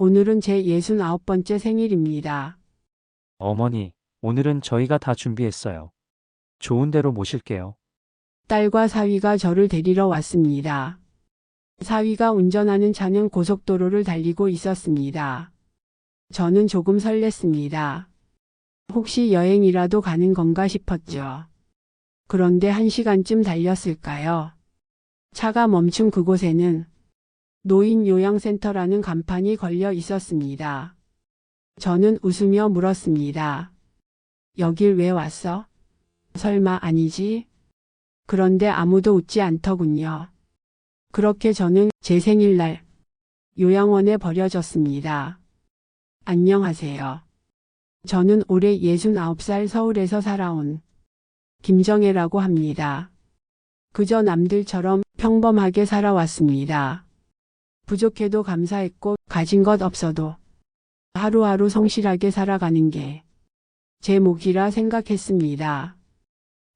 오늘은 제 69번째 생일입니다. 어머니, 오늘은 저희가 다 준비했어요. 좋은 데로 모실게요. 딸과 사위가 저를 데리러 왔습니다. 사위가 운전하는 차는 고속도로를 달리고 있었습니다. 저는 조금 설렜습니다. 혹시 여행이라도 가는 건가 싶었죠. 그런데 1시간쯤 달렸을까요? 차가 멈춘 그곳에는 노인 요양센터라는 간판이 걸려 있었습니다. 저는 웃으며 물었습니다. 여길 왜 왔어? 설마 아니지? 그런데 아무도 웃지 않더군요. 그렇게 저는 제 생일날 요양원에 버려졌습니다. 안녕하세요. 저는 올해 69살 서울에서 살아온 김정혜라고 합니다. 그저 남들처럼 평범하게 살아왔습니다. 부족해도 감사했고 가진 것 없어도 하루하루 성실하게 살아가는 게 제 몫이라 생각했습니다.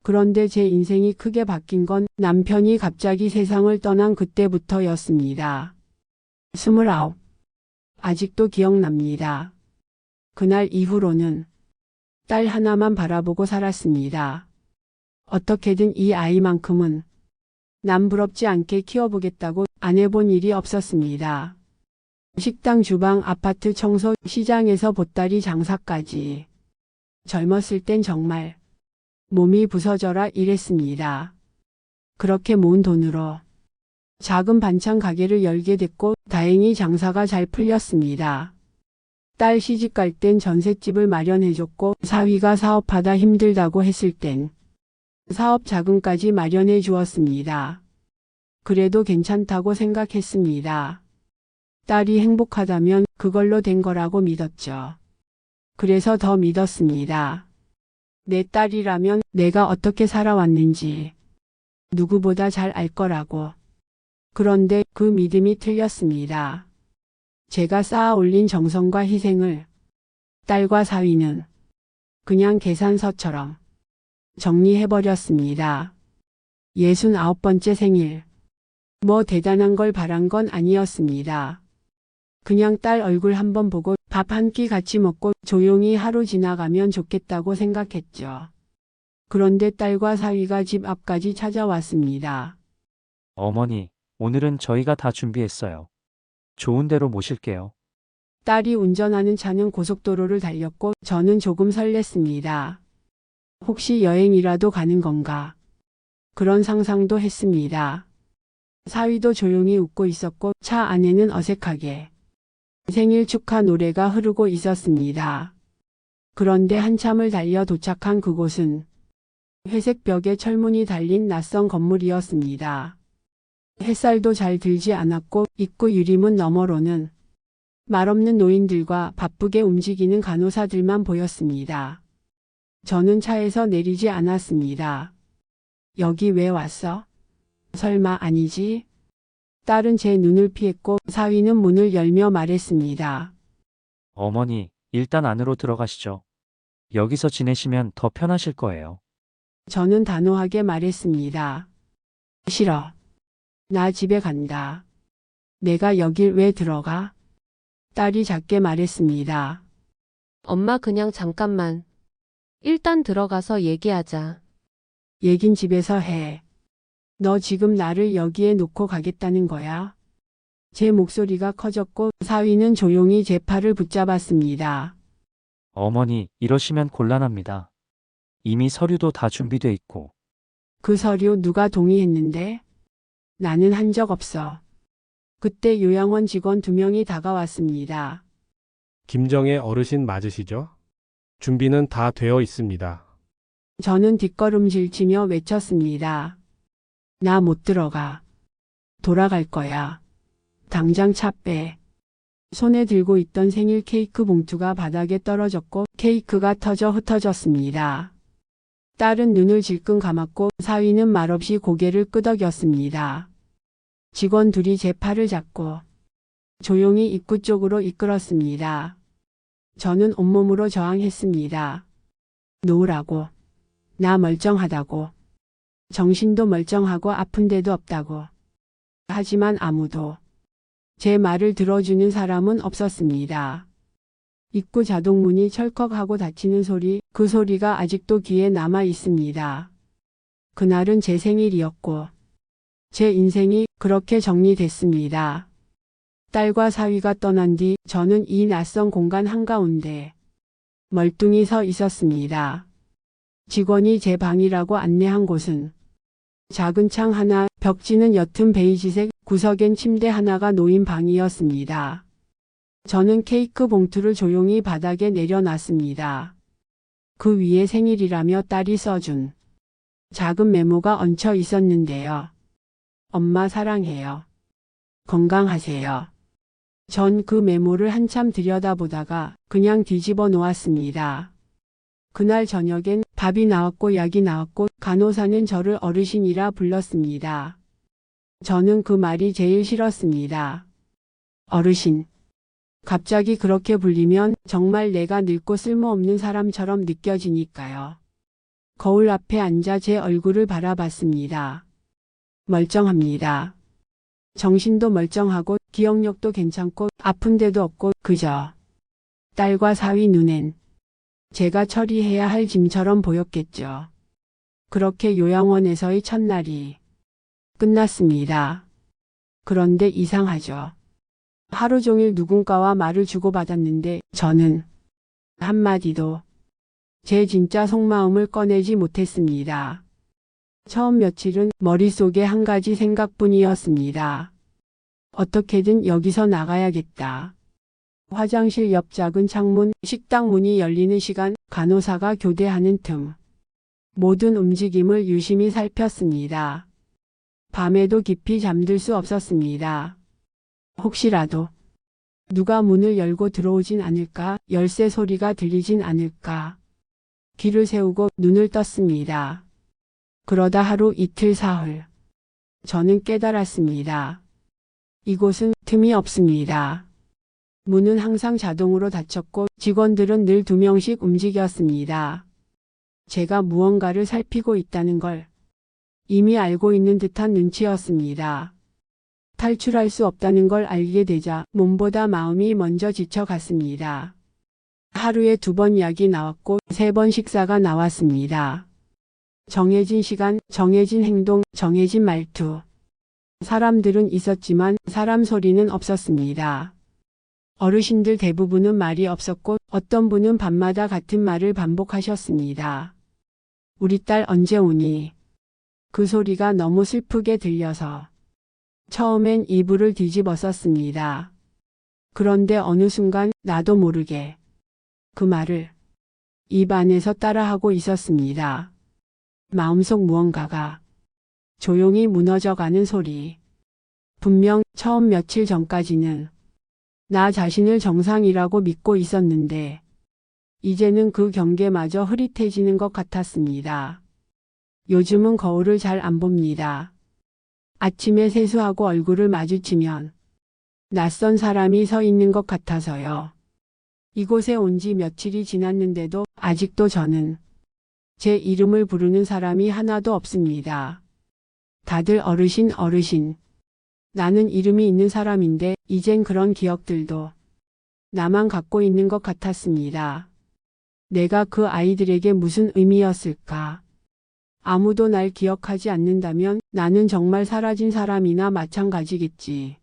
그런데 제 인생이 크게 바뀐 건 남편이 갑자기 세상을 떠난 그때부터였습니다. 29. 아직도 기억납니다. 그날 이후로는 딸 하나만 바라보고 살았습니다. 어떻게든 이 아이만큼은 남 부럽지 않게 키워보겠다고 안 해본 일이 없었습니다. 식당, 주방, 아파트 청소, 시장에서 보따리 장사까지. 젊었을 땐 정말 몸이 부서져라 일했습니다. 그렇게 모은 돈으로 작은 반찬 가게를 열게 됐고 다행히 장사가 잘 풀렸습니다. 딸 시집갈 땐 전셋집을 마련해줬고 사위가 사업하다 힘들다고 했을 땐 사업 자금까지 마련해 주었습니다. 그래도 괜찮다고 생각했습니다. 딸이 행복하다면 그걸로 된 거라고 믿었죠. 그래서 더 믿었습니다. 내 딸이라면 내가 어떻게 살아왔는지 누구보다 잘 알 거라고. 그런데 그 믿음이 틀렸습니다. 제가 쌓아 올린 정성과 희생을 딸과 사위는 그냥 계산서처럼 정리해버렸습니다. 69번째 생일. 뭐 대단한 걸 바란 건 아니었습니다. 그냥 딸 얼굴 한번 보고 밥 한 끼 같이 먹고 조용히 하루 지나가면 좋겠다고 생각했죠. 그런데 딸과 사위가 집 앞까지 찾아왔습니다. 어머니, 오늘은 저희가 다 준비했어요. 좋은 데로 모실게요. 딸이 운전하는 차는 고속도로를 달렸고 저는 조금 설렜습니다. 혹시 여행이라도 가는 건가? 그런 상상도 했습니다. 사위도 조용히 웃고 있었고 차 안에는 어색하게 생일 축하 노래가 흐르고 있었습니다. 그런데 한참을 달려 도착한 그곳은 회색 벽에 철문이 달린 낯선 건물이었습니다. 햇살도 잘 들지 않았고 입구 유리문 너머로는 말없는 노인들과 바쁘게 움직이는 간호사들만 보였습니다. 저는 차에서 내리지 않았습니다. 여기 왜 왔어? 설마 아니지? 딸은 제 눈을 피했고 사위는 문을 열며 말했습니다. 어머니, 일단 안으로 들어가시죠. 여기서 지내시면 더 편하실 거예요. 저는 단호하게 말했습니다. 싫어. 나 집에 간다. 내가 여길 왜 들어가? 딸이 작게 말했습니다. 엄마 그냥 잠깐만. 일단 들어가서 얘기하자. 얘긴 집에서 해. 너 지금 나를 여기에 놓고 가겠다는 거야? 제 목소리가 커졌고 사위는 조용히 제 팔을 붙잡았습니다. 어머니, 이러시면 곤란합니다. 이미 서류도 다 준비돼 있고. 그 서류 누가 동의했는데? 나는 한 적 없어. 그때 요양원 직원 2명이 다가왔습니다. 김정혜 어르신 맞으시죠? 준비는 다 되어 있습니다. 저는 뒷걸음질 치며 외쳤습니다. 나 못 들어가. 돌아갈 거야. 당장 차 빼. 손에 들고 있던 생일 케이크 봉투가 바닥에 떨어졌고 케이크가 터져 흩어졌습니다. 딸은 눈을 질끈 감았고 사위는 말없이 고개를 끄덕였습니다. 직원 둘이 제 팔을 잡고 조용히 입구 쪽으로 이끌었습니다. 저는 온몸으로 저항했습니다. 놓으라고. 나 멀쩡하다고. 정신도 멀쩡하고 아픈 데도 없다고. 하지만 아무도 제 말을 들어주는 사람은 없었습니다. 입구 자동문이 철컥하고 닫히는 소리, 그 소리가 아직도 귀에 남아 있습니다. 그날은 제 생일이었고 제 인생이 그렇게 정리됐습니다. 딸과 사위가 떠난 뒤 저는 이 낯선 공간 한가운데 멀뚱히 서 있었습니다. 직원이 제 방이라고 안내한 곳은 작은 창 하나, 벽지는 옅은 베이지색, 구석엔 침대 하나가 놓인 방이었습니다. 저는 케이크 봉투를 조용히 바닥에 내려놨습니다. 그 위에 생일이라며 딸이 써준 작은 메모가 얹혀 있었는데요. 엄마 사랑해요. 건강하세요. 전 그 메모를 한참 들여다보다가 그냥 뒤집어 놓았습니다. 그날 저녁엔 밥이 나왔고 약이 나왔고 간호사는 저를 어르신이라 불렀습니다. 저는 그 말이 제일 싫었습니다. 어르신. 갑자기 그렇게 불리면 정말 내가 늙고 쓸모없는 사람처럼 느껴지니까요. 거울 앞에 앉아 제 얼굴을 바라봤습니다. 멀쩡합니다. 정신도 멀쩡하고 기억력도 괜찮고 아픈 데도 없고 그저 딸과 사위 눈엔 제가 처리해야 할 짐처럼 보였겠죠. 그렇게 요양원에서의 첫날이 끝났습니다. 그런데 이상하죠. 하루 종일 누군가와 말을 주고받았는데 저는 한마디도 제 진짜 속마음을 꺼내지 못했습니다. 처음 며칠은 머릿속에 한 가지 생각뿐이었습니다. 어떻게든 여기서 나가야겠다. 화장실 옆 작은 창문, 식당 문이 열리는 시간, 간호사가 교대하는 틈. 모든 움직임을 유심히 살폈습니다. 밤에도 깊이 잠들 수 없었습니다. 혹시라도 누가 문을 열고 들어오진 않을까, 열쇠 소리가 들리진 않을까. 귀를 세우고 눈을 떴습니다. 그러다 하루 이틀 사흘. 저는 깨달았습니다. 이곳은 틈이 없습니다. 문은 항상 자동으로 닫혔고 직원들은 늘 2명씩 움직였습니다. 제가 무언가를 살피고 있다는 걸 이미 알고 있는 듯한 눈치였습니다. 탈출할 수 없다는 걸 알게 되자 몸보다 마음이 먼저 지쳐갔습니다. 하루에 2번 약이 나왔고 3번 식사가 나왔습니다. 정해진 시간, 정해진 행동, 정해진 말투. 사람들은 있었지만 사람 소리는 없었습니다. 어르신들 대부분은 말이 없었고 어떤 분은 밤마다 같은 말을 반복하셨습니다. 우리 딸 언제 오니? 그 소리가 너무 슬프게 들려서 처음엔 이불을 뒤집어 썼습니다. 그런데 어느 순간 나도 모르게 그 말을 입 안에서 따라하고 있었습니다. 마음속 무언가가 조용히 무너져가는 소리. 분명 처음 며칠 전까지는 나 자신을 정상이라고 믿고 있었는데 이제는 그 경계마저 흐릿해지는 것 같았습니다. 요즘은 거울을 잘 안 봅니다. 아침에 세수하고 얼굴을 마주치면 낯선 사람이 서 있는 것 같아서요. 이곳에 온 지 며칠이 지났는데도 아직도 저는 제 이름을 부르는 사람이 하나도 없습니다. 다들 어르신 어르신. 나는 이름이 있는 사람인데 이젠 그런 기억들도 나만 갖고 있는 것 같았습니다. 내가 그 아이들에게 무슨 의미였을까? 아무도 날 기억하지 않는다면 나는 정말 사라진 사람이나 마찬가지겠지.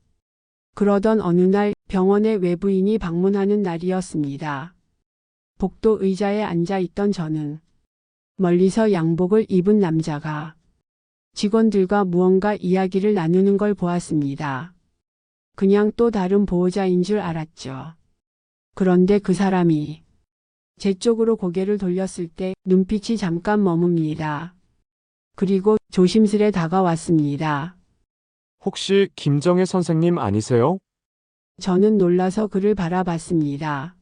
그러던 어느 날 병원에 외부인이 방문하는 날이었습니다. 복도 의자에 앉아 있던 저는 멀리서 양복을 입은 남자가 직원들과 무언가 이야기를 나누는 걸 보았습니다. 그냥 또 다른 보호자인 줄 알았죠. 그런데 그 사람이 제 쪽으로 고개를 돌렸을 때 눈빛이 잠깐 머뭅니다. 그리고 조심스레 다가왔습니다. 혹시 김정혜 선생님 아니세요? 저는 놀라서 그를 바라봤습니다.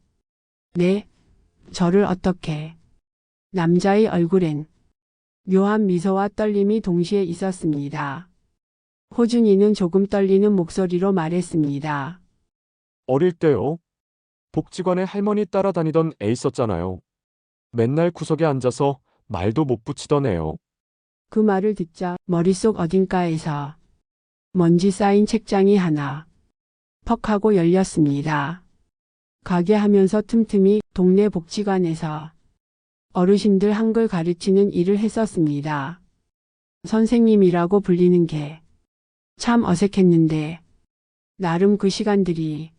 네? 저를 어떻게? 남자의 얼굴엔 묘한 미소와 떨림이 동시에 있었습니다. 호준이는 조금 떨리는 목소리로 말했습니다. 어릴 때요. 복지관에 할머니 따라다니던 애 있었잖아요. 맨날 구석에 앉아서 말도 못 붙이던 애요. 그 말을 듣자 머릿속 어딘가에서 먼지 쌓인 책장이 하나 퍽 하고 열렸습니다. 가게 하면서 틈틈이 동네 복지관에서 어르신들 한글 가르치는 일을 했었습니다. 선생님이라고 불리는 게 참 어색했는데 나름 그 시간들이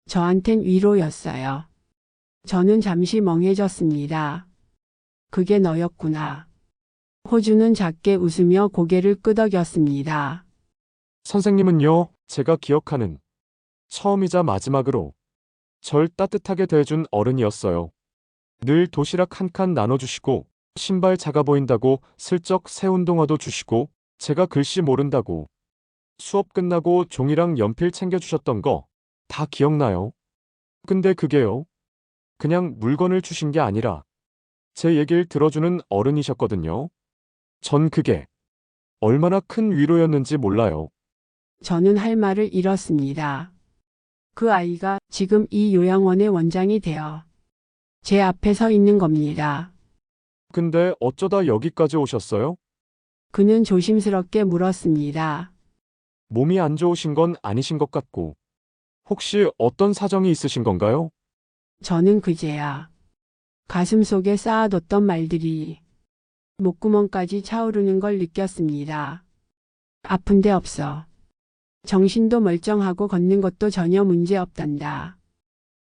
저한텐 위로였어요. 저는 잠시 멍해졌습니다. 그게 너였구나. 호주는 작게 웃으며 고개를 끄덕였습니다. 선생님은요, 제가 기억하는 처음이자 마지막으로 절 따뜻하게 대해준 어른이었어요. 늘 도시락 한 칸 나눠주시고, 신발 작아 보인다고 슬쩍 새 운동화도 주시고, 제가 글씨 모른다고 수업 끝나고 종이랑 연필 챙겨주셨던 거 다 기억나요. 근데 그게요, 그냥 물건을 주신 게 아니라 제 얘기를 들어주는 어른이셨거든요. 전 그게 얼마나 큰 위로였는지 몰라요. 저는 할 말을 잃었습니다. 그 아이가 지금 이 요양원의 원장이 되어 제 앞에 서 있는 겁니다. 근데 어쩌다 여기까지 오셨어요? 그는 조심스럽게 물었습니다. 몸이 안 좋으신 건 아니신 것 같고, 혹시 어떤 사정이 있으신 건가요? 저는 그제야 가슴 속에 쌓아뒀던 말들이 목구멍까지 차오르는 걸 느꼈습니다. 아픈 데 없어. 정신도 멀쩡하고 걷는 것도 전혀 문제 없단다.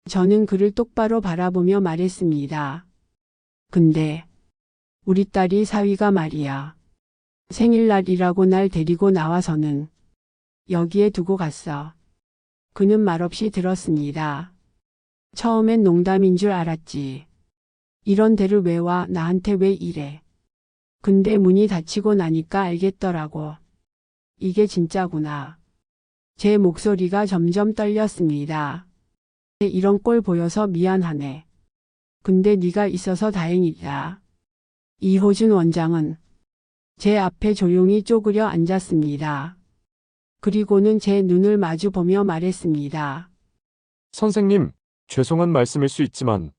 저는 그를 똑바로 바라보며 말했습니다. 근데 우리 딸이 사위가 말이야. 생일날이라고 날 데리고 나와서는 여기에 두고 갔어. 그는 말없이 들었습니다. 처음엔 농담인 줄 알았지. 이런 데를 왜 와, 나한테 왜 이래. 근데 문이 닫히고 나니까 알겠더라고. 이게 진짜구나. 제 목소리가 점점 떨렸습니다. 이런 꼴 보여서 미안하네. 근데 네가 있어서 다행이다. 이호준 원장은 제 앞에 조용히 쪼그려 앉았습니다. 그리고는 제 눈을 마주 보며 말했습니다. 선생님, 죄송한 말씀일 수 있지만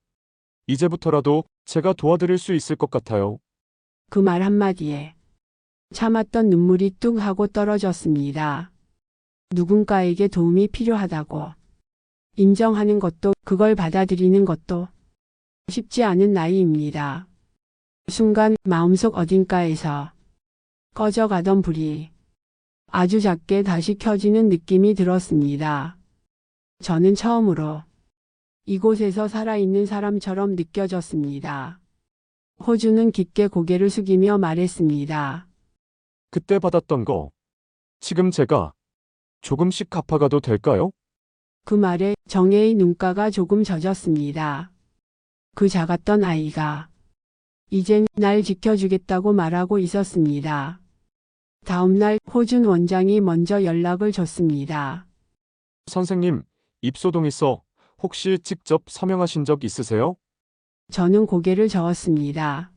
이제부터라도 제가 도와드릴 수 있을 것 같아요. 그 말 한마디에 참았던 눈물이 뚝 하고 떨어졌습니다. 누군가에게 도움이 필요하다고 인정하는 것도 그걸 받아들이는 것도 쉽지 않은 나이입니다. 순간 마음속 어딘가에서 꺼져가던 불이 아주 작게 다시 켜지는 느낌이 들었습니다. 저는 처음으로 이곳에서 살아있는 사람처럼 느껴졌습니다. 호주는 깊게 고개를 숙이며 말했습니다. 그때 받았던 거, 지금 제가 조금씩 갚아가도 될까요? 그 말에 정혜의 눈가가 조금 젖었습니다. 그 작았던 아이가 이젠 날 지켜주겠다고 말하고 있었습니다. 다음 날 호준 원장이 먼저 연락을 줬습니다. 선생님, 입소동있어 혹시 직접 서명하신 적 있으세요? 저는 고개를 저었습니다.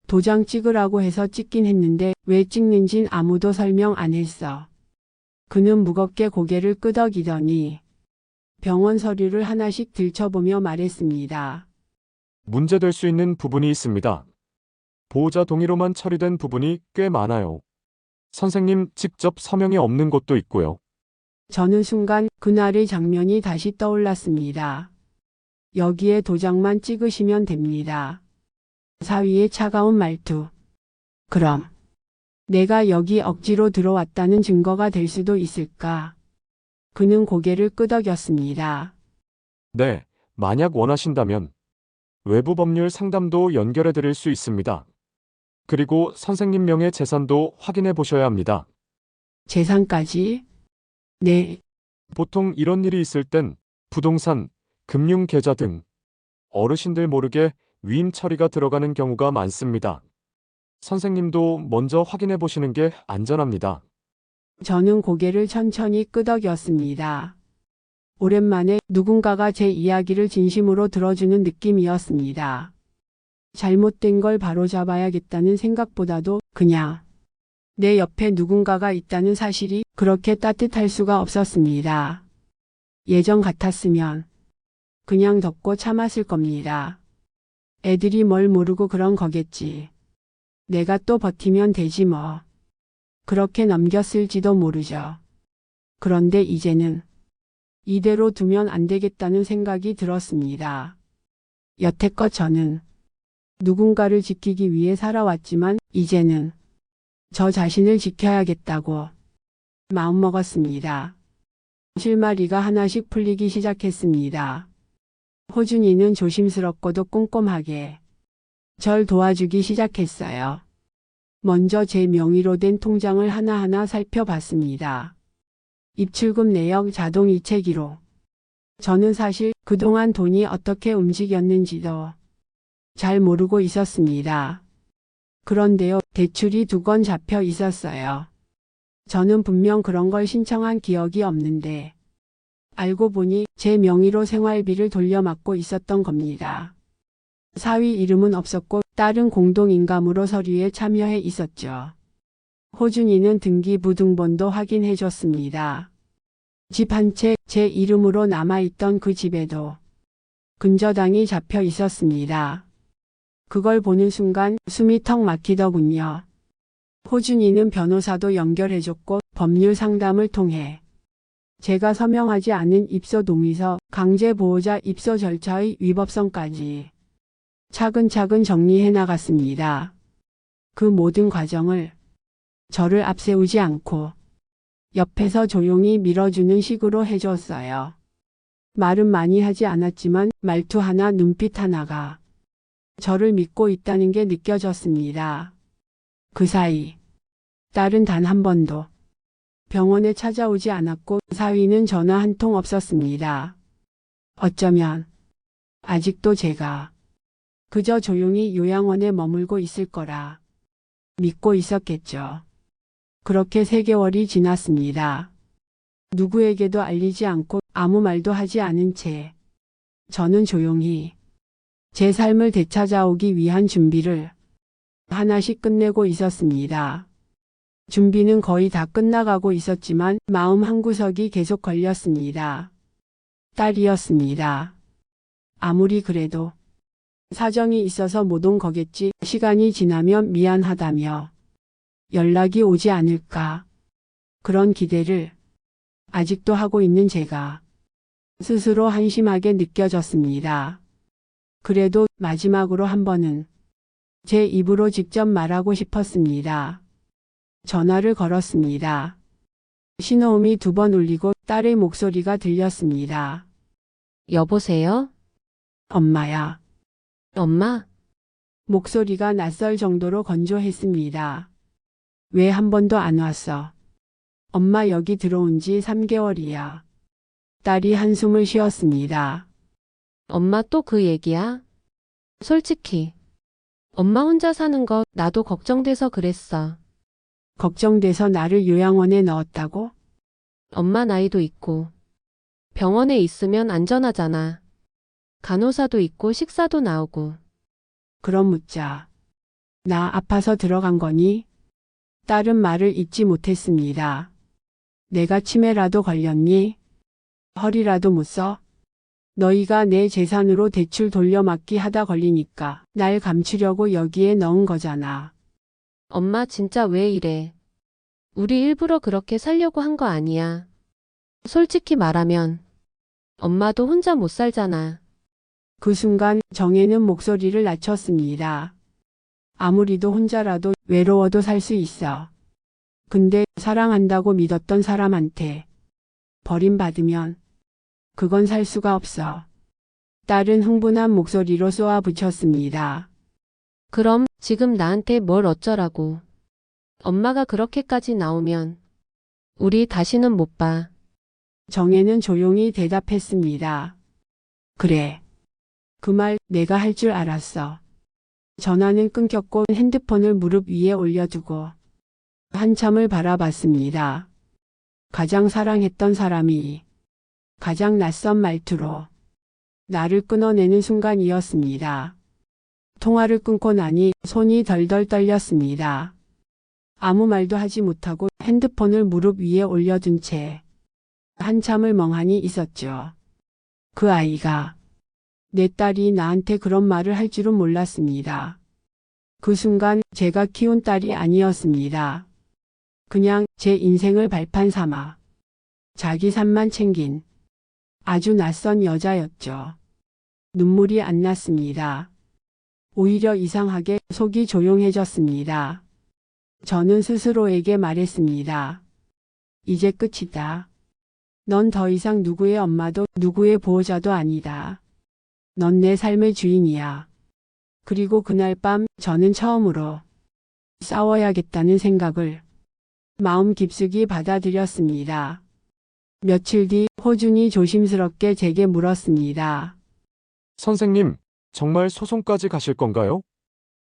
도장 찍으라고 해서 찍긴 했는데 왜 찍는진 아무도 설명 안 했어. 그는 무겁게 고개를 끄덕이더니 병원 서류를 하나씩 들춰보며 말했습니다. 문제될 수 있는 부분이 있습니다. 보호자 동의로만 처리된 부분이 꽤 많아요. 선생님 직접 서명이 없는 곳도 있고요. 저는 순간 그날의 장면이 다시 떠올랐습니다. 여기에 도장만 찍으시면 됩니다. 사위의 차가운 말투. 그럼 내가 여기 억지로 들어왔다는 증거가 될 수도 있을까? 그는 고개를 끄덕였습니다. 네, 만약 원하신다면 외부 법률 상담도 연결해 드릴 수 있습니다. 그리고 선생님 명의 재산도 확인해 보셔야 합니다. 재산까지? 네, 보통 이런 일이 있을 땐 부동산, 금융계좌 등 어르신들 모르게 위임 처리가 들어가는 경우가 많습니다. 선생님도 먼저 확인해 보시는 게 안전합니다. 저는 고개를 천천히 끄덕였습니다. 오랜만에 누군가가 제 이야기를 진심으로 들어주는 느낌이었습니다. 잘못된 걸 바로잡아야겠다는 생각보다도 그냥 내 옆에 누군가가 있다는 사실이 그렇게 따뜻할 수가 없었습니다. 예전 같았으면 그냥 덮고 참았을 겁니다. 애들이 뭘 모르고 그런 거겠지. 내가 또 버티면 되지 뭐. 그렇게 넘겼을지도 모르죠. 그런데 이제는 이대로 두면 안 되겠다는 생각이 들었습니다. 여태껏 저는 누군가를 지키기 위해 살아왔지만 이제는 저 자신을 지켜야겠다고 마음먹었습니다. 실마리가 하나씩 풀리기 시작했습니다. 호준이는 조심스럽고도 꼼꼼하게 절 도와주기 시작했어요. 먼저 제 명의로 된 통장을 하나하나 살펴봤습니다. 입출금 내역 자동 이체 기록. 저는 사실 그동안 돈이 어떻게 움직였는지도 잘 모르고 있었습니다. 그런데요, 대출이 2건 잡혀 있었어요. 저는 분명 그런 걸 신청한 기억이 없는데 알고 보니 제 명의로 생활비를 돌려막고 있었던 겁니다. 사위 이름은 없었고 딸은 공동인감으로 서류에 참여해 있었죠. 호준이는 등기부등본도 확인해 줬습니다. 집 한 채 제 이름으로 남아있던 그 집에도 근저당이 잡혀 있었습니다. 그걸 보는 순간 숨이 턱 막히더군요. 호준이는 변호사도 연결해줬고 법률 상담을 통해 제가 서명하지 않은 입소 동의서, 강제 보호자 입소 절차의 위법성까지 차근차근 정리해 나갔습니다. 그 모든 과정을 저를 앞세우지 않고 옆에서 조용히 밀어주는 식으로 해줬어요. 말은 많이 하지 않았지만 말투 하나, 눈빛 하나가 저를 믿고 있다는 게 느껴졌습니다. 그 사이 딸은 단 한 번도 병원에 찾아오지 않았고 사위는 전화 한 통 없었습니다. 어쩌면 아직도 제가 그저 조용히 요양원에 머물고 있을 거라 믿고 있었겠죠. 그렇게 3개월이 지났습니다. 누구에게도 알리지 않고 아무 말도 하지 않은 채 저는 조용히 제 삶을 되찾아오기 위한 준비를 하나씩 끝내고 있었습니다. 준비는 거의 다 끝나가고 있었지만 마음 한구석이 계속 걸렸습니다. 딸이었습니다. 아무리 그래도 사정이 있어서 못 온 거겠지. 시간이 지나면 미안하다며 연락이 오지 않을까. 그런 기대를 아직도 하고 있는 제가 스스로 한심하게 느껴졌습니다. 그래도 마지막으로 한 번은 제 입으로 직접 말하고 싶었습니다. 전화를 걸었습니다. 신호음이 2번 울리고 딸의 목소리가 들렸습니다. 여보세요? 엄마야. 엄마? 목소리가 낯설 정도로 건조했습니다. 왜 한 번도 안 왔어? 엄마 여기 들어온 지 3개월이야. 딸이 한숨을 쉬었습니다. 엄마 또 그 얘기야? 솔직히 엄마 혼자 사는 거 나도 걱정돼서 그랬어. 걱정돼서 나를 요양원에 넣었다고? 엄마 나이도 있고 병원에 있으면 안전하잖아. 간호사도 있고 식사도 나오고. 그럼 묻자. 나 아파서 들어간 거니? 딸은 말을 잇지 못했습니다. 내가 치매라도 걸렸니? 허리라도 못 써? 너희가 내 재산으로 대출 돌려막기 하다 걸리니까 날 감추려고 여기에 넣은 거잖아. 엄마 진짜 왜 이래? 우리 일부러 그렇게 살려고 한 거 아니야. 솔직히 말하면 엄마도 혼자 못 살잖아. 그 순간 정혜는 목소리를 낮췄습니다. 아무리도 혼자라도 외로워도 살 수 있어. 근데 사랑한다고 믿었던 사람한테 버림받으면 그건 살 수가 없어. 딸은 흥분한 목소리로 쏘아붙였습니다. 그럼 지금 나한테 뭘 어쩌라고. 엄마가 그렇게까지 나오면 우리 다시는 못 봐. 정혜는 조용히 대답했습니다. 그래. 그 말 내가 할 줄 알았어. 전화는 끊겼고 핸드폰을 무릎 위에 올려두고 한참을 바라봤습니다. 가장 사랑했던 사람이 가장 낯선 말투로 나를 끊어내는 순간이었습니다. 통화를 끊고 나니 손이 덜덜 떨렸습니다. 아무 말도 하지 못하고 핸드폰을 무릎 위에 올려둔 채 한참을 멍하니 있었죠. 그 아이가 내 딸이 나한테 그런 말을 할 줄은 몰랐습니다. 그 순간 제가 키운 딸이 아니었습니다. 그냥 제 인생을 발판 삼아 자기 삶만 챙긴 아주 낯선 여자였죠. 눈물이 안 났습니다. 오히려 이상하게 속이 조용해졌습니다. 저는 스스로에게 말했습니다. 이제 끝이다. 넌 더 이상 누구의 엄마도 누구의 보호자도 아니다. 넌 내 삶의 주인이야. 그리고 그날 밤 저는 처음으로 싸워야겠다는 생각을 마음 깊숙이 받아들였습니다. 며칠 뒤 호준이 조심스럽게 제게 물었습니다. 선생님, 정말 소송까지 가실 건가요?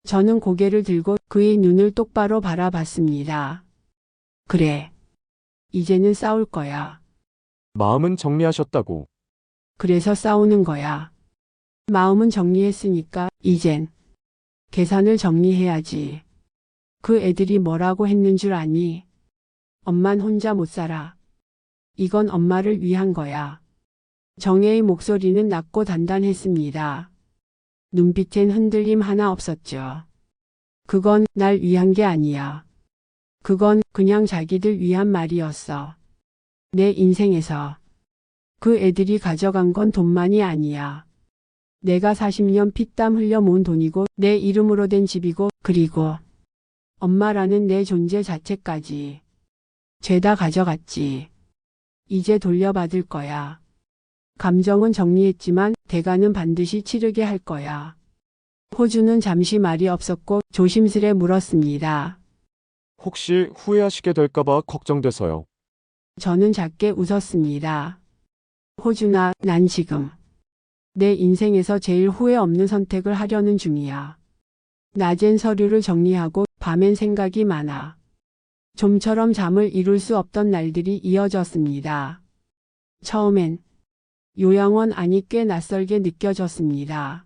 저는 고개를 들고 그의 눈을 똑바로 바라봤습니다. 그래. 이제는 싸울 거야. 마음은 정리하셨다고. 그래서 싸우는 거야. 마음은 정리했으니까 이젠 계산을 정리해야지. 그 애들이 뭐라고 했는 줄 아니? 엄만 혼자 못 살아. 이건 엄마를 위한 거야. 정혜의 목소리는 낮고 단단했습니다. 눈빛엔 흔들림 하나 없었죠. 그건 날 위한 게 아니야. 그건 그냥 자기들 위한 말이었어. 내 인생에서 그 애들이 가져간 건 돈만이 아니야. 내가 40년 피땀 흘려 모은 돈이고 내 이름으로 된 집이고 그리고 엄마라는 내 존재 자체까지 죄다 가져갔지. 이제 돌려받을 거야. 감정은 정리했지만 대가는 반드시 치르게 할 거야. 호주는 잠시 말이 없었고 조심스레 물었습니다. 혹시 후회하시게 될까봐 걱정돼서요. 저는 작게 웃었습니다. 호준아, 난 지금 내 인생에서 제일 후회 없는 선택을 하려는 중이야. 낮엔 서류를 정리하고 밤엔 생각이 많아. 좀처럼 잠을 이룰 수 없던 날들이 이어졌습니다. 처음엔 요양원 안이 꽤 낯설게 느껴졌습니다.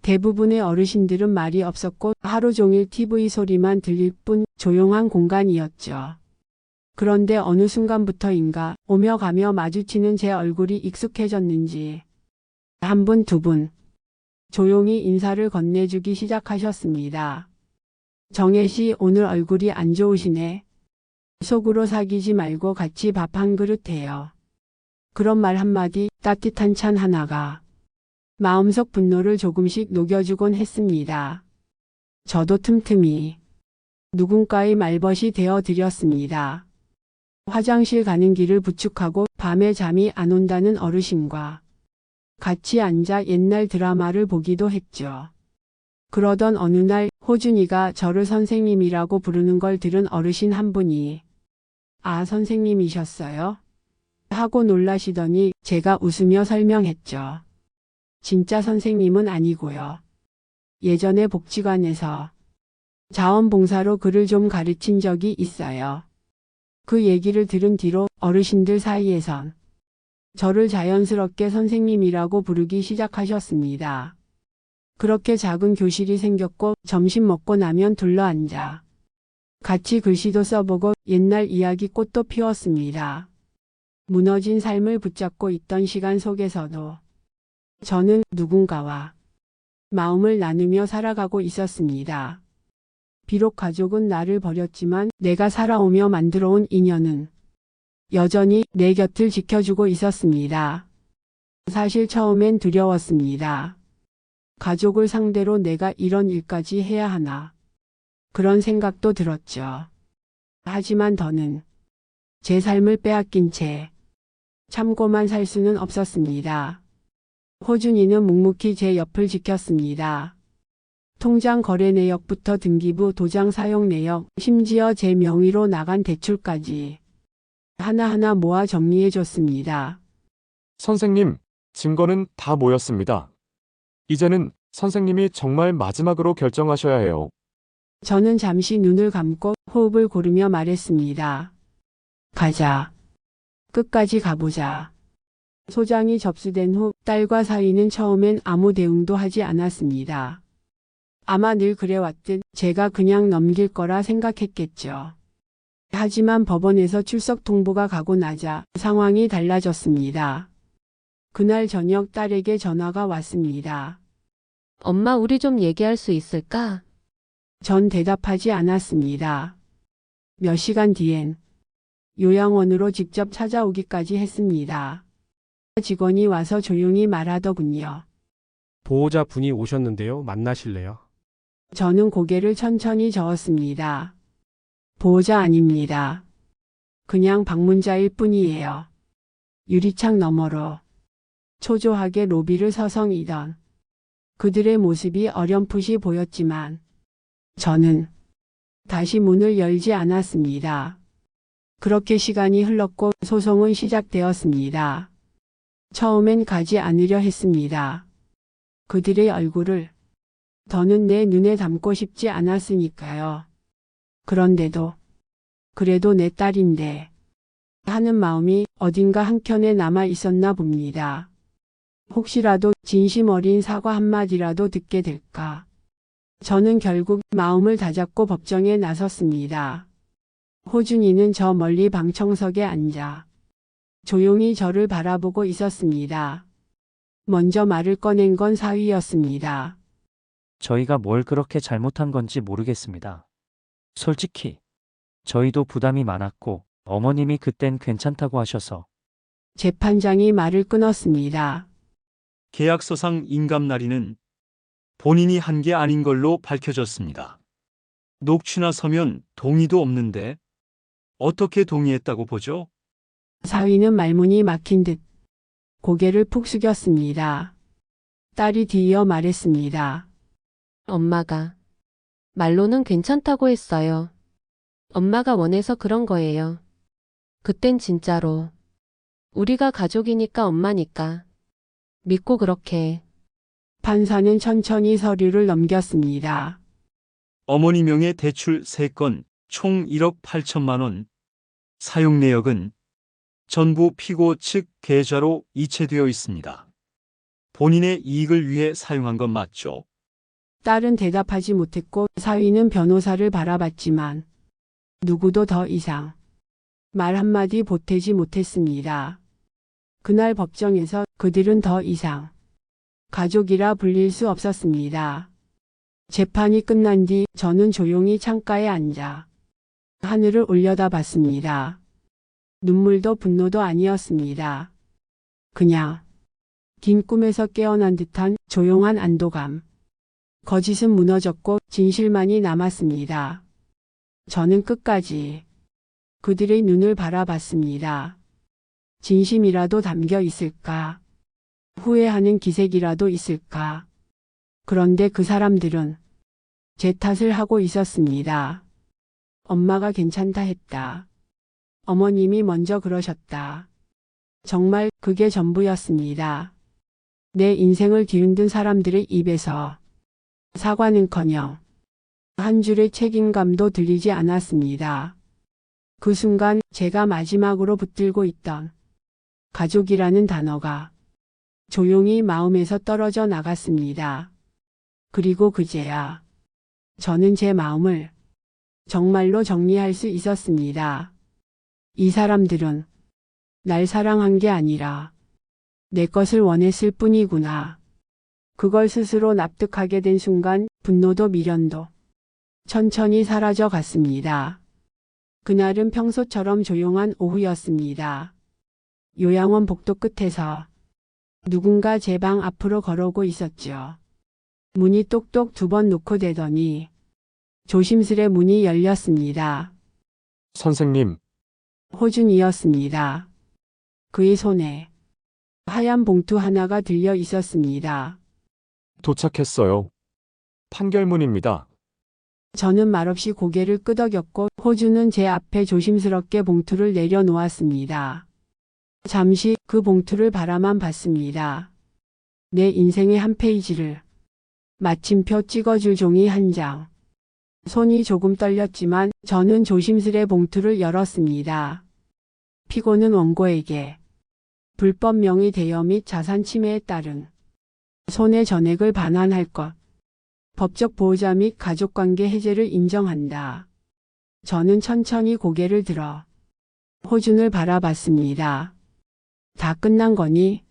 대부분의 어르신들은 말이 없었고 하루 종일 TV 소리만 들릴 뿐 조용한 공간이었죠. 그런데 어느 순간부터인가 오며 가며 마주치는 제 얼굴이 익숙해졌는지 한 분, 두 분 조용히 인사를 건네주기 시작하셨습니다. 정혜 씨, 오늘 얼굴이 안 좋으시네. 속으로 사귀지 말고 같이 밥 한 그릇 해요. 그런 말 한마디, 따뜻한 찬 하나가 마음속 분노를 조금씩 녹여주곤 했습니다. 저도 틈틈이 누군가의 말벗이 되어 드렸습니다. 화장실 가는 길을 부축하고 밤에 잠이 안 온다는 어르신과 같이 앉아 옛날 드라마를 보기도 했죠. 그러던 어느 날 호준이가 저를 선생님이라고 부르는 걸 들은 어르신 한 분이 아, 선생님이셨어요? 하고 놀라시더니 제가 웃으며 설명했죠. 진짜 선생님은 아니고요. 예전에 복지관에서 자원봉사로 글을 좀 가르친 적이 있어요. 그 얘기를 들은 뒤로 어르신들 사이에선 저를 자연스럽게 선생님이라고 부르기 시작하셨습니다. 그렇게 작은 교실이 생겼고 점심 먹고 나면 둘러앉아 같이 글씨도 써보고 옛날 이야기 꽃도 피웠습니다. 무너진 삶을 붙잡고 있던 시간 속에서도 저는 누군가와 마음을 나누며 살아가고 있었습니다. 비록 가족은 나를 버렸지만 내가 살아오며 만들어온 인연은 여전히 내 곁을 지켜주고 있었습니다. 사실 처음엔 두려웠습니다. 가족을 상대로 내가 이런 일까지 해야 하나. 그런 생각도 들었죠. 하지만 더는 제 삶을 빼앗긴 채 참고만 살 수는 없었습니다. 호준이는 묵묵히 제 옆을 지켰습니다. 통장 거래 내역부터 등기부 도장 사용 내역, 심지어 제 명의로 나간 대출까지 하나하나 모아 정리해줬습니다. 선생님, 증거는 다 모였습니다. 이제는 선생님이 정말 마지막으로 결정하셔야 해요. 저는 잠시 눈을 감고 호흡을 고르며 말했습니다. 가자. 끝까지 가보자. 소장이 접수된 후 딸과 사위는 처음엔 아무 대응도 하지 않았습니다. 아마 늘 그래왔듯 제가 그냥 넘길 거라 생각했겠죠. 하지만 법원에서 출석 통보가 가고 나자 상황이 달라졌습니다. 그날 저녁 딸에게 전화가 왔습니다. 엄마, 우리 좀 얘기할 수 있을까? 전 대답하지 않았습니다. 몇 시간 뒤엔 요양원으로 직접 찾아오기까지 했습니다. 직원이 와서 조용히 말하더군요. 보호자 분이 오셨는데요. 만나실래요? 저는 고개를 천천히 저었습니다. 보호자 아닙니다. 그냥 방문자일 뿐이에요. 유리창 너머로 초조하게 로비를 서성이던 그들의 모습이 어렴풋이 보였지만 저는 다시 문을 열지 않았습니다. 그렇게 시간이 흘렀고 소송은 시작되었습니다. 처음엔 가지 않으려 했습니다. 그들의 얼굴을 더는 내 눈에 담고 싶지 않았으니까요. 그런데도 그래도 내 딸인데 하는 마음이 어딘가 한켠에 남아 있었나 봅니다. 혹시라도 진심 어린 사과 한마디라도 듣게 될까. 저는 결국 마음을 다잡고 법정에 나섰습니다. 호준이는 저 멀리 방청석에 앉아 조용히 저를 바라보고 있었습니다. 먼저 말을 꺼낸 건 사위였습니다. 저희가 뭘 그렇게 잘못한 건지 모르겠습니다. 솔직히 저희도 부담이 많았고 어머님이 그땐 괜찮다고 하셔서 재판장이 말을 끊었습니다. 계약서상 인감날이는 본인이 한 게 아닌 걸로 밝혀졌습니다. 녹취나 서면 동의도 없는데 어떻게 동의했다고 보죠? 사위는 말문이 막힌 듯 고개를 푹 숙였습니다. 딸이 뒤이어 말했습니다. 엄마가 말로는 괜찮다고 했어요. 엄마가 원해서 그런 거예요. 그땐 진짜로 우리가 가족이니까 엄마니까 믿고 그렇게. 판사는 천천히 서류를 넘겼습니다. 어머니 명의 대출 3건 총 1억 8천만 원. 사용 내역은 전부 피고 측 계좌로 이체되어 있습니다. 본인의 이익을 위해 사용한 건 맞죠? 딸은 대답하지 못했고 사위는 변호사를 바라봤지만 누구도 더 이상 말 한마디 보태지 못했습니다. 그날 법정에서 그들은 더 이상 가족이라 불릴 수 없었습니다. 재판이 끝난 뒤 저는 조용히 창가에 앉아 하늘을 올려다봤습니다. 눈물도 분노도 아니었습니다. 그냥 긴 꿈에서 깨어난 듯한 조용한 안도감. 거짓은 무너졌고 진실만이 남았습니다. 저는 끝까지 그들의 눈을 바라봤습니다. 진심이라도 담겨 있을까? 후회하는 기색이라도 있을까? 그런데 그 사람들은 제 탓을 하고 있었습니다. 엄마가 괜찮다 했다. 어머님이 먼저 그러셨다. 정말 그게 전부였습니다. 내 인생을 뒤흔든 사람들의 입에서 사과는커녕 한 줄의 책임감도 들리지 않았습니다. 그 순간 제가 마지막으로 붙들고 있던 가족이라는 단어가 조용히 마음에서 떨어져 나갔습니다. 그리고 그제야 저는 제 마음을 정말로 정리할 수 있었습니다. 이 사람들은 날 사랑한 게 아니라 내 것을 원했을 뿐이구나. 그걸 스스로 납득하게 된 순간 분노도 미련도 천천히 사라져 갔습니다. 그날은 평소처럼 조용한 오후였습니다. 요양원 복도 끝에서 누군가 제 방 앞으로 걸어오고 있었죠. 문이 똑똑 2번 노크되더니 조심스레 문이 열렸습니다. 선생님, 호준이었습니다. 그의 손에 하얀 봉투 하나가 들려 있었습니다. 도착했어요. 판결문입니다. 저는 말없이 고개를 끄덕였고 호준은 제 앞에 조심스럽게 봉투를 내려놓았습니다. 잠시 그 봉투를 바라만 봤습니다. 내 인생의 한 페이지를 마침표 찍어줄 종이 한 장. 손이 조금 떨렸지만 저는 조심스레 봉투를 열었습니다. 피고는 원고에게 불법 명의 대여 및 자산 침해에 따른 손해 전액을 반환할 것, 법적 보호자 및 가족관계 해제를 인정한다. 저는 천천히 고개를 들어 호준을 바라봤습니다. 다 끝난 거니?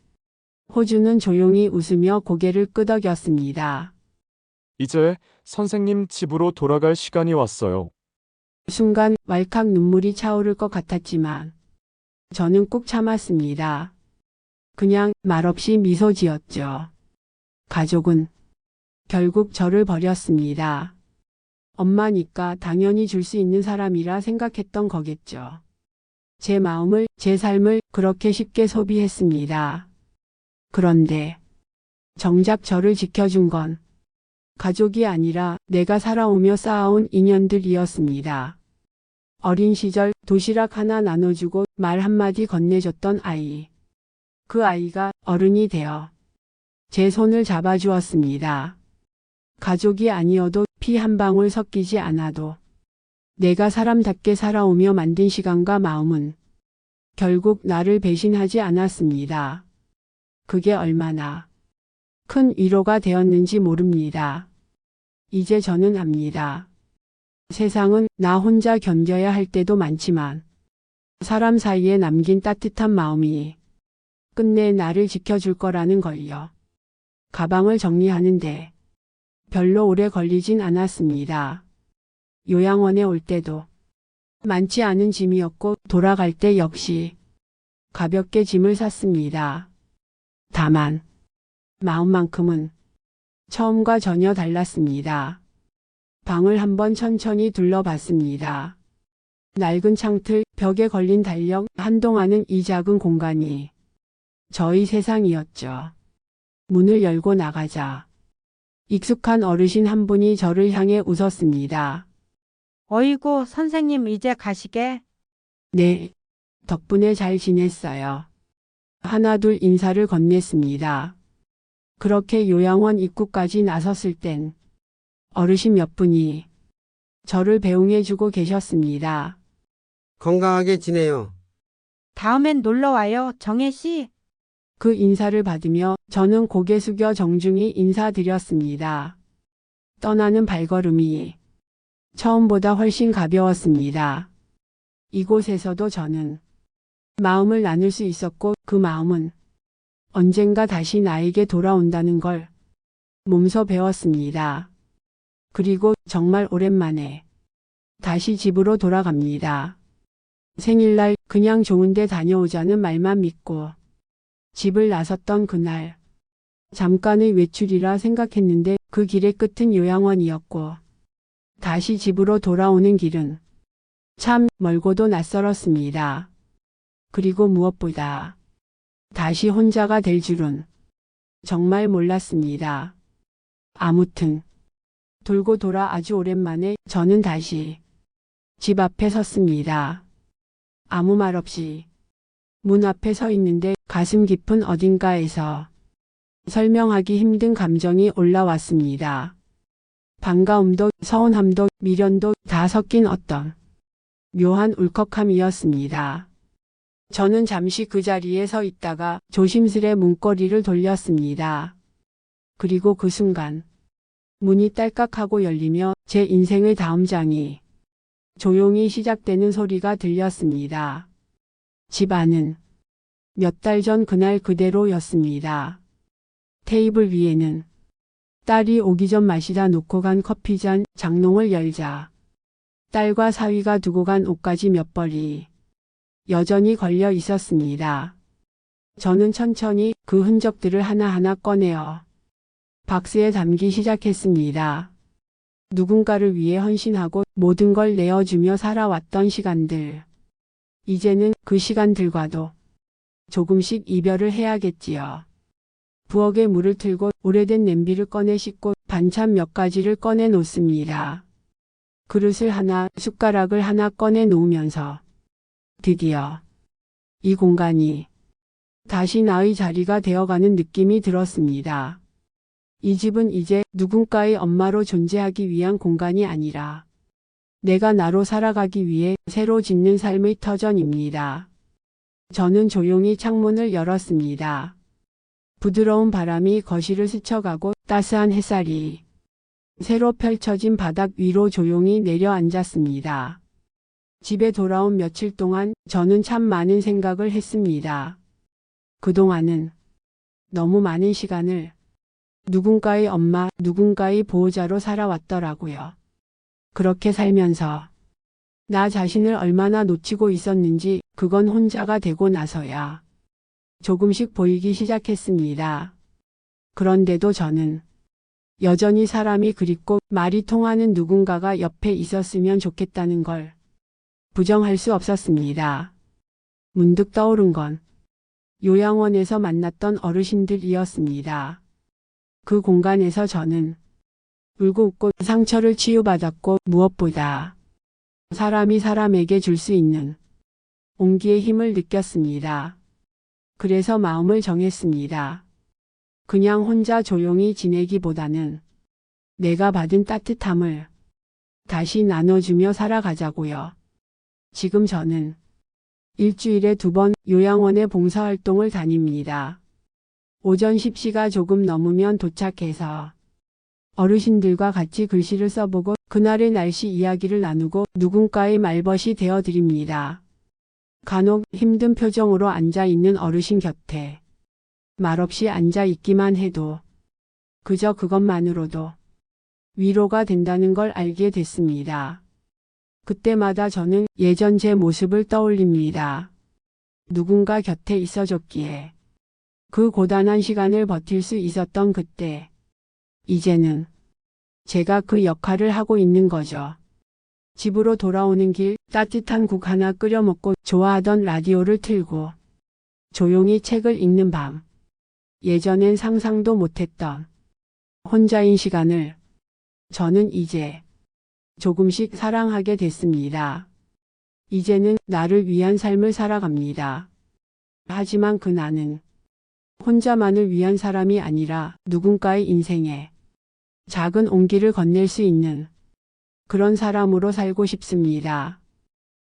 호준은 조용히 웃으며 고개를 끄덕였습니다. 이제 선생님 집으로 돌아갈 시간이 왔어요. 순간 왈칵 눈물이 차오를 것 같았지만 저는 꾹 참았습니다. 그냥 말없이 미소 지었죠. 가족은 결국 저를 버렸습니다. 엄마니까 당연히 줄 수 있는 사람이라 생각했던 거겠죠. 제 마음을, 제 삶을 그렇게 쉽게 소비했습니다. 그런데 정작 저를 지켜준 건 가족이 아니라 내가 살아오며 쌓아온 인연들이었습니다. 어린 시절 도시락 하나 나눠주고 말 한마디 건네줬던 아이. 그 아이가 어른이 되어 제 손을 잡아주었습니다. 가족이 아니어도 피 한 방울 섞이지 않아도 내가 사람답게 살아오며 만든 시간과 마음은 결국 나를 배신하지 않았습니다. 그게 얼마나 큰 위로가 되었는지 모릅니다. 이제 저는 압니다. 세상은 나 혼자 견뎌야 할 때도 많지만 사람 사이에 남긴 따뜻한 마음이 끝내 나를 지켜줄 거라는 걸요. 가방을 정리하는데 별로 오래 걸리진 않았습니다. 요양원에 올 때도 많지 않은 짐이었고 돌아갈 때 역시 가볍게 짐을 쌌습니다. 다만 마음만큼은 처음과 전혀 달랐습니다. 방을 한번 천천히 둘러봤습니다. 낡은 창틀, 벽에 걸린 달력, 한동안은 이 작은 공간이 저희 세상이었죠. 문을 열고 나가자 익숙한 어르신 한 분이 저를 향해 웃었습니다. 어이구, 선생님 이제 가시게? 네, 덕분에 잘 지냈어요. 하나둘 인사를 건넸습니다. 그렇게 요양원 입구까지 나섰을 땐 어르신 몇 분이 저를 배웅해주고 계셨습니다. 건강하게 지내요. 다음엔 놀러 와요, 정혜 씨. 그 인사를 받으며 저는 고개 숙여 정중히 인사드렸습니다. 떠나는 발걸음이 처음보다 훨씬 가벼웠습니다. 이곳에서도 저는 마음을 나눌 수 있었고 그 마음은 언젠가 다시 나에게 돌아온다는 걸 몸소 배웠습니다. 그리고 정말 오랜만에 다시 집으로 돌아갑니다. 생일날 그냥 좋은데 다녀오자는 말만 믿고 집을 나섰던 그날 잠깐의 외출이라 생각했는데 그 길의 끝은 요양원이었고 다시 집으로 돌아오는 길은 참 멀고도 낯설었습니다. 그리고 무엇보다 다시 혼자가 될 줄은 정말 몰랐습니다. 아무튼 돌고 돌아 아주 오랜만에 저는 다시 집 앞에 섰습니다. 아무 말 없이 문 앞에 서 있는데 가슴 깊은 어딘가에서 설명하기 힘든 감정이 올라왔습니다. 반가움도 서운함도 미련도 다 섞인 어떤 묘한 울컥함이었습니다. 저는 잠시 그 자리에 서 있다가 조심스레 문고리를 돌렸습니다. 그리고 그 순간 문이 딸깍하고 열리며 제 인생의 다음 장이 조용히 시작되는 소리가 들렸습니다. 집 안은 몇 달 전 그날 그대로였습니다. 테이블 위에는 딸이 오기 전 마시다 놓고 간 커피잔, 장롱을 열자 딸과 사위가 두고 간 옷까지 몇 벌이 여전히 걸려 있었습니다. 저는 천천히 그 흔적들을 하나하나 꺼내어 박스에 담기 시작했습니다. 누군가를 위해 헌신하고 모든 걸 내어주며 살아왔던 시간들. 이제는 그 시간들과도 조금씩 이별을 해야겠지요. 부엌에 물을 틀고 오래된 냄비를 꺼내 씻고 반찬 몇 가지를 꺼내 놓습니다. 그릇을 하나, 숟가락을 하나 꺼내 놓으면서 드디어 이 공간이 다시 나의 자리가 되어가는 느낌이 들었습니다. 이 집은 이제 누군가의 엄마로 존재하기 위한 공간이 아니라 내가 나로 살아가기 위해 새로 짓는 삶의 터전입니다. 저는 조용히 창문을 열었습니다. 부드러운 바람이 거실을 스쳐가고 따스한 햇살이 새로 펼쳐진 바닥 위로 조용히 내려앉았습니다. 집에 돌아온 며칠 동안 저는 참 많은 생각을 했습니다. 그동안은 너무 많은 시간을 누군가의 엄마, 누군가의 보호자로 살아왔더라고요. 그렇게 살면서 나 자신을 얼마나 놓치고 있었는지 그건 혼자가 되고 나서야 조금씩 보이기 시작했습니다. 그런데도 저는 여전히 사람이 그립고 말이 통하는 누군가가 옆에 있었으면 좋겠다는 걸 부정할 수 없었습니다. 문득 떠오른 건 요양원에서 만났던 어르신들이었습니다. 그 공간에서 저는 울고 웃고 상처를 치유받았고 무엇보다 사람이 사람에게 줄 수 있는 온기의 힘을 느꼈습니다. 그래서 마음을 정했습니다. 그냥 혼자 조용히 지내기보다는 내가 받은 따뜻함을 다시 나눠주며 살아가자고요. 지금 저는 일주일에 2번 요양원에 봉사활동을 다닙니다. 오전 10시가 조금 넘으면 도착해서 어르신들과 같이 글씨를 써보고 그날의 날씨 이야기를 나누고 누군가의 말벗이 되어드립니다. 간혹 힘든 표정으로 앉아있는 어르신 곁에 말없이 앉아있기만 해도 그저 그것만으로도 위로가 된다는 걸 알게 됐습니다. 그때마다 저는 예전 제 모습을 떠올립니다. 누군가 곁에 있어줬기에 그 고단한 시간을 버틸 수 있었던 그때. 이제는 제가 그 역할을 하고 있는 거죠. 집으로 돌아오는 길 따뜻한 국 하나 끓여 먹고 좋아하던 라디오를 틀고 조용히 책을 읽는 밤. 예전엔 상상도 못했던 혼자인 시간을 저는 이제 조금씩 사랑하게 됐습니다. 이제는 나를 위한 삶을 살아갑니다. 하지만 그 나는 혼자만을 위한 사람이 아니라 누군가의 인생에 작은 온기를 건넬 수 있는 그런 사람으로 살고 싶습니다.